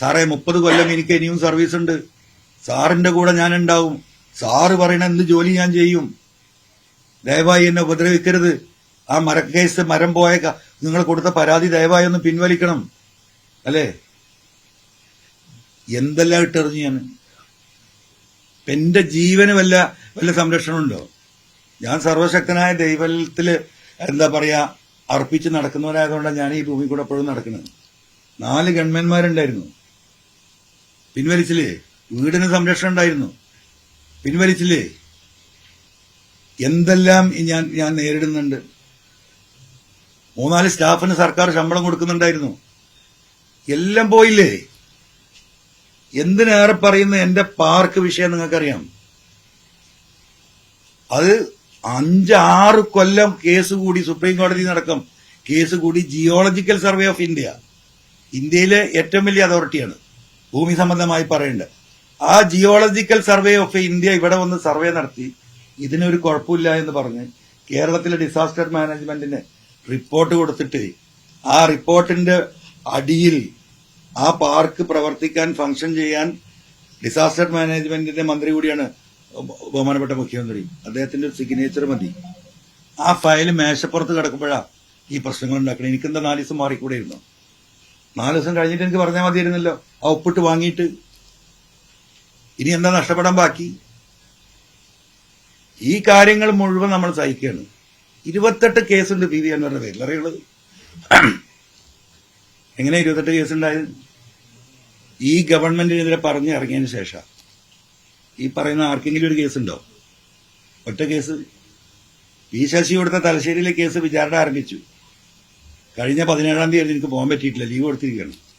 സാറേ 30 കൊല്ലം എനിക്ക് ഇനിയും സർവീസ് ഉണ്ട്. സാറിന്റെ കൂടെ ഞാൻ ഉണ്ടാവും. സാറ് പറയണ എന്ത് ജോലി ഞാൻ ചെയ്യും. ദയവായി എന്നെ ഉപദ്രവിക്കരുത്. ആ മരക്കേസ് മരം പോയ നിങ്ങൾ കൊടുത്ത പരാതി ദയവായി ഒന്ന് പിൻവലിക്കണം. അല്ലേ? എന്തെല്ലാം ഇട്ടെറിഞ്ഞു ഞാൻ. എന്റെ ജീവന് വല്ല സംരക്ഷണമുണ്ടോ? ഞാൻ സർവശക്തനായ ദൈവത്തില് എന്താ പറയാ അർപ്പിച്ച് നടക്കുന്നവരായതുകൊണ്ടാണ് ഞാൻ ഈ ഭൂമി കൂടെ എപ്പോഴും നടക്കുന്നത്. 4 ഗവൺമെന്റ്മാരുണ്ടായിരുന്നു, പിൻവലിച്ചില്ലേ? വീടിന് സംരക്ഷണം ഉണ്ടായിരുന്നു, പിൻവലിച്ചില്ലേ? എന്തെല്ലാം ഞാൻ നേരിടുന്നുണ്ട്. 3-4 സ്റ്റാഫിന് സർക്കാർ ശമ്പളം കൊടുക്കുന്നുണ്ടായിരുന്നു. എല്ലാം പോയില്ലേ? എന്തിനേറെ പറയുന്ന എന്റെ പാർക്ക് വിഷയം നിങ്ങൾക്കറിയാം. അത് 5-6 കൊല്ലം കേസ് കൂടി സുപ്രീം കോടതി നടക്കം കേസ് കൂടി ജിയോളജിക്കൽ സർവേ ഓഫ് ഇന്ത്യ, ഇന്ത്യയിലെ ഏറ്റവും വലിയ അതോറിറ്റിയാണ് ഭൂമി സംബന്ധമായി പറയേണ്ടത്. ആ ജിയോളജിക്കൽ സർവേ ഓഫ് ഇന്ത്യ ഇവിടെ വന്ന് സർവേ നടത്തി ഇതിനൊരു കുഴപ്പമില്ല എന്ന് പറഞ്ഞ് കേരളത്തിലെ ഡിസാസ്റ്റർ മാനേജ്മെന്റിന് റിപ്പോർട്ട് കൊടുത്തിട്ട് ആ റിപ്പോർട്ടിന്റെ അടിയിൽ ആ പാർക്ക് പ്രവർത്തിക്കാൻ ഫംഗ്ഷൻ ചെയ്യാൻ ഡിസാസ്റ്റർ മാനേജ്മെന്റിന്റെ മന്ത്രി കൂടിയാണ് ബഹുമാനപ്പെട്ട മുഖ്യമന്ത്രി. അദ്ദേഹത്തിന്റെ ഒരു സിഗ്നേച്ചർ മതി. ആ ഫയൽ മേശപ്പുറത്ത് കിടക്കുമ്പോഴാ ഈ പ്രശ്നങ്ങൾ ഉണ്ടാക്കണം. എനിക്കെന്താ 4 ദിവസം മാറിക്കൂടെയിരുന്നു? 4 ദിവസം കഴിഞ്ഞിട്ട് എനിക്ക് പറഞ്ഞാൽ മതിയായിരുന്നല്ലോ. ആ ഒപ്പിട്ട് വാങ്ങിയിട്ട് ഇനി എന്താ നഷ്ടപ്പെടാൻ ബാക്കി? ഈ കാര്യങ്ങൾ മുഴുവൻ നമ്മൾ സഹിക്കുകയാണ്. 28 കേസുണ്ട് പി വി അൻവറിന്റെ പേരിൽ. അറിയുള്ളത് എങ്ങനെ 28 കേസുണ്ടായത്? ഈ ഗവൺമെന്റിനെതിരെ പറഞ്ഞ് ഇറങ്ങിയതിന് ശേഷം ഈ പറയുന്ന ആർക്കെങ്കിലും ഒരു കേസുണ്ടോ? ഒറ്റ കേസ്. പി ശശി കൊടുത്ത തലശ്ശേരിയിലെ കേസ് വിചാരണ ആരംഭിച്ചു. കഴിഞ്ഞ 17-ാം തീയതി എനിക്ക് പോകാൻ പറ്റിയിട്ടില്ല, ലീവ് കൊടുത്തിരിക്കുകയാണ്.